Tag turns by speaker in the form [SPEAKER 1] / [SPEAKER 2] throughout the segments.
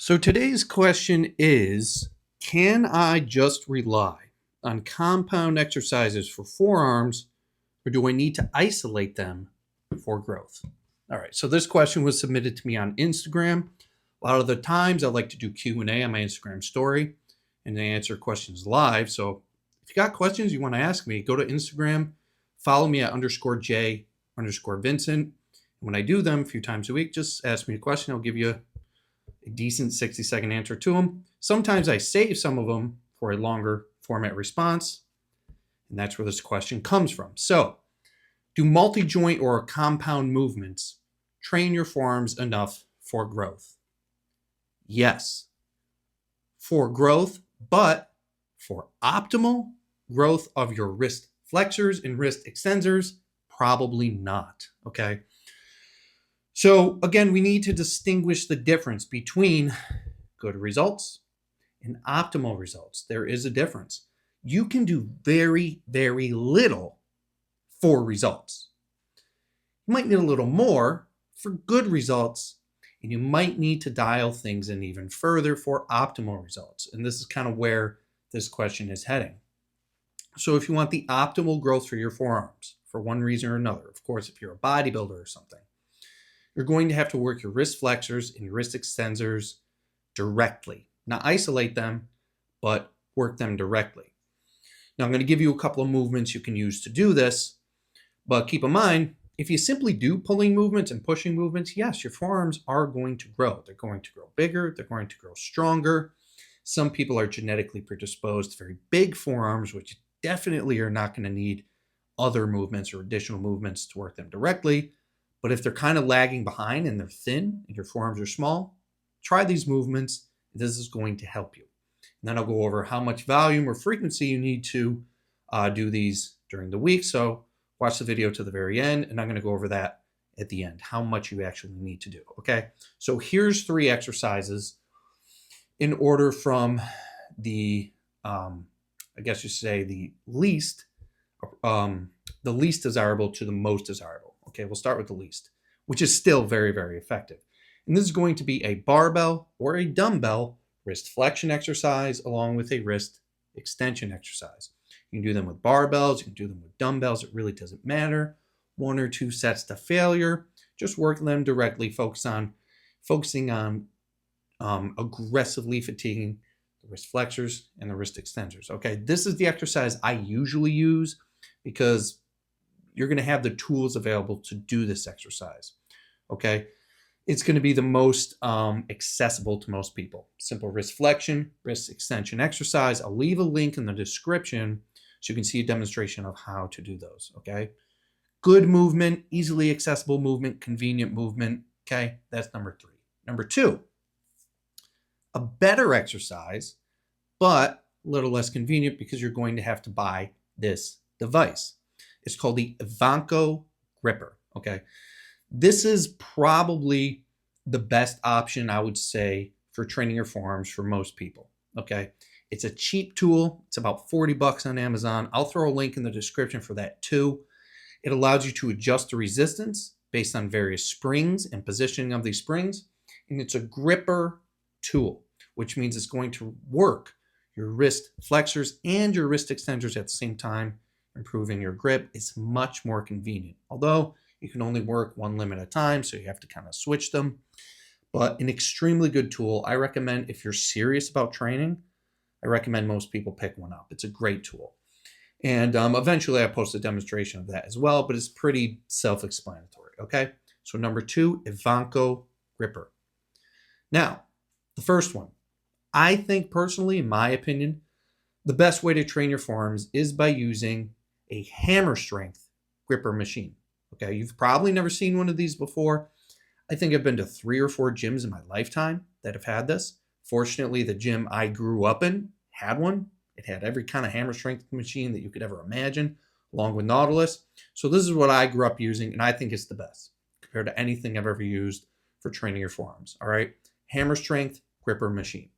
[SPEAKER 1] So today's question is, can I just rely on compound exercises for forearms, or do I need to isolate them for growth? All right, so this question was submitted to me on Instagram. A lot of the times I like to do Q&A on my Instagram story and I answer questions live. So if you got questions you want to ask me, go to Instagram, follow me at _J_Vincent. When I do them a few times a week, just ask me a question. I'll give you a decent 60-second answer to them. Sometimes I save some of them for a longer format response, and that's where this question comes from. So, do multi-joint or compound movements train your forearms enough for growth? Yes, for growth, but for optimal growth of your wrist flexors and wrist extensors, probably not, okay? So again, we need to distinguish the difference between good results and optimal results. There is a difference. You can do very, very little for results. You might need a little more for good results, and you might need to dial things in even further for optimal results. And this is kind of where this question is heading. So if you want the optimal growth for your forearms, for one reason or another, of course, if you're a bodybuilder or something, you're going to have to work your wrist flexors and your wrist extensors directly. Not isolate them, but work them directly. Now, I'm going to give you a couple of movements you can use to do this, but keep in mind, if you simply do pulling movements and pushing movements, yes, your forearms are going to grow. They're going to grow bigger. They're going to grow stronger. Some people are genetically predisposed to very big forearms, which definitely are not going to need other movements or additional movements to work them directly. But if they're kind of lagging behind and they're thin and your forearms are small, try these movements. This is going to help you. And then I'll go over how much volume or frequency you need to do these during the week. So watch the video to the very end, and I'm going to go over that at the end, how much you actually need to do, okay? So here's 3 exercises in order from the, I guess you say the least desirable to the most desirable. Okay, we'll start with the least, which is still very, very effective. And this is going to be a barbell or a dumbbell wrist flexion exercise along with a wrist extension exercise. You can do them with barbells, you can do them with dumbbells, it really doesn't matter. 1 or 2 sets to failure. Just work them directly, focusing on aggressively fatiguing the wrist flexors and the wrist extensors. Okay, this is the exercise I usually use because you're going to have the tools available to do this exercise. Okay, it's going to be the most accessible to most people. Simple wrist flexion, wrist extension exercise. I'll leave a link in the description so you can see a demonstration of how to do those. Okay, good movement, easily accessible movement, convenient movement. Okay, that's number 3. Number 2, a better exercise, but a little less convenient because you're going to have to buy this device. It's called the Ivanko gripper, okay? This is probably the best option, I would say, for training your forearms for most people, okay? It's a cheap tool. It's about $40 on Amazon. I'll throw a link in the description for that too. It allows you to adjust the resistance based on various springs and positioning of these springs, and it's a gripper tool, which means it's going to work your wrist flexors and your wrist extensors at the same time, improving your grip. Is much more convenient. Although you can only work one limb at a time, so you have to kind of switch them. But an extremely good tool. I recommend if you're serious about training, I recommend most people pick one up. It's a great tool. And eventually I post a demonstration of that as well, but it's pretty self-explanatory, okay? So number 2, Ivanko gripper. Now, the first one. I think personally, in my opinion, the best way to train your forearms is by using a hammer strength gripper machine. Okay, you've probably never seen one of these before. I think I've been to 3 or 4 gyms in my lifetime that have had this. Fortunately, the gym I grew up in had one. It had every kind of hammer strength machine that you could ever imagine, along with Nautilus. So this is what I grew up using, and I think it's the best compared to anything I've ever used for training your forearms. All right, hammer strength gripper machine.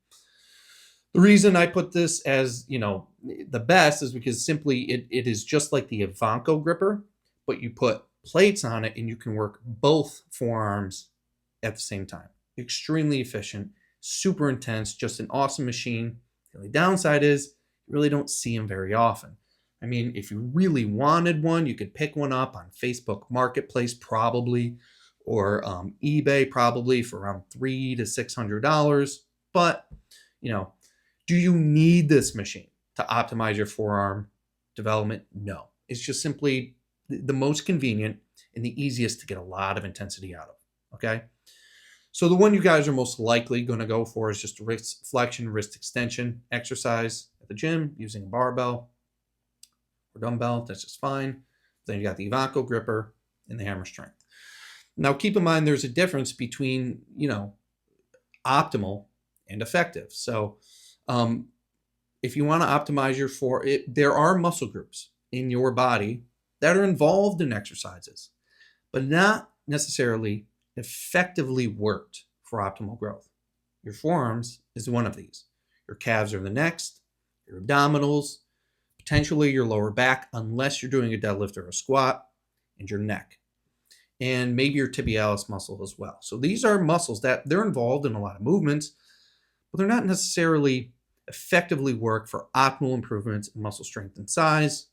[SPEAKER 1] The reason I put this as, the best is because simply it is just like the Ivanko gripper, but you put plates on it and you can work both forearms at the same time. Extremely efficient, super intense, just an awesome machine. The only downside is you really don't see them very often. I mean, if you really wanted one, you could pick one up on Facebook Marketplace probably, or eBay probably for around $300 to $600. But, do you need this machine to optimize your forearm development? No. It's just simply the most convenient and the easiest to get a lot of intensity out of. Okay. So the one you guys are most likely going to go for is just a wrist flexion, wrist extension exercise at the gym using a barbell or dumbbell. That's just fine. Then you got the Ivanko gripper and the hammer strength. Now keep in mind there's a difference between, optimal and effective. So if you want to optimize there are muscle groups in your body that are involved in exercises, but not necessarily effectively worked for optimal growth. Your forearms is one of these. Your calves are the next, your abdominals, potentially your lower back, unless you're doing a deadlift or a squat, and your neck, and maybe your tibialis muscle as well. So these are muscles that they're involved in a lot of movements, but they're not necessarily effectively work for optimal improvements in muscle strength and size.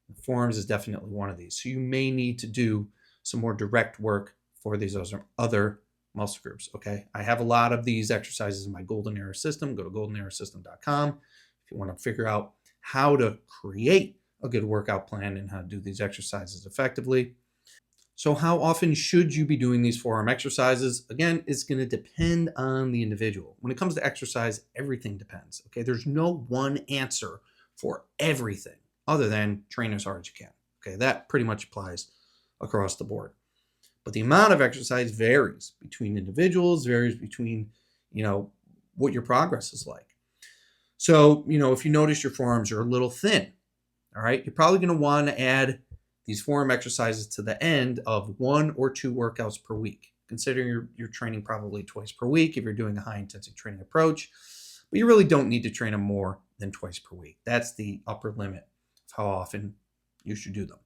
[SPEAKER 1] The forearms is definitely one of these. So you may need to do some more direct work for these other muscle groups. Okay. I have a lot of these exercises in my Golden Era system. Go to goldenerasystem.com if you want to figure out how to create a good workout plan and how to do these exercises effectively. So how often should you be doing these forearm exercises? Again, it's going to depend on the individual. When it comes to exercise, everything depends. Okay. There's no one answer for everything other than train as hard as you can. Okay. That pretty much applies across the board. But the amount of exercise varies between individuals, varies between, what your progress is like. So, if you notice your forearms are a little thin, all right, you're probably going to want to add these forearm exercises to the end of 1 or 2 workouts per week. Considering you're training probably twice per week if you're doing a high intensity training approach, but you really don't need to train them more than twice per week. That's the upper limit of how often you should do them.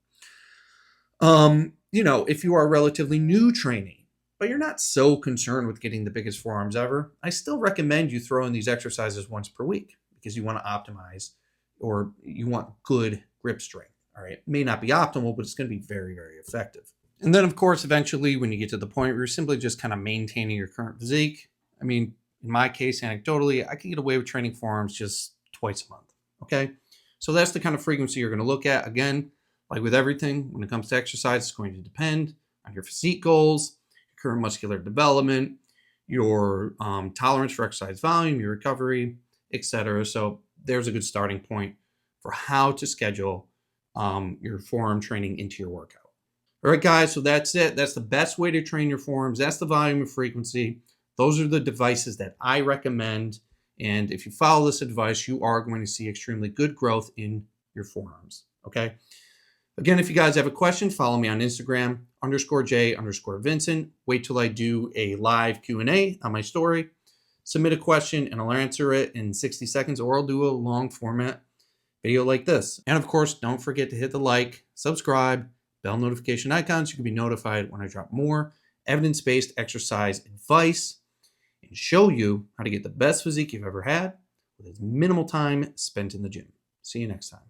[SPEAKER 1] If you are relatively new training, but you're not so concerned with getting the biggest forearms ever, I still recommend you throw in these exercises once per week because you want to optimize or you want good grip strength. All right. It may not be optimal, but it's going to be very, very effective. And then, of course, eventually when you get to the point where you're simply just kind of maintaining your current physique, I mean, in my case, anecdotally, I can get away with training forearms just twice a month. Okay. So that's the kind of frequency you're going to look at. Again, like with everything, when it comes to exercise, it's going to depend on your physique goals, your current muscular development, your tolerance for exercise volume, your recovery, etc. So there's a good starting point for how to schedule your forearm training into your workout. All right, guys, so that's it. That's the best way to train your forearms. That's the volume and frequency. Those are the devices that I recommend. And if you follow this advice, you are going to see extremely good growth in your forearms. Okay. Again, if you guys have a question, follow me on Instagram, _J_Vincent. Wait till I do a live Q&A on my story. Submit a question and I'll answer it in 60 seconds, or I'll do a long format video like this. And of course, don't forget to hit the like, subscribe, bell notification icons. You can be notified when I drop more evidence-based exercise advice and show you how to get the best physique you've ever had with as minimal time spent in the gym. See you next time.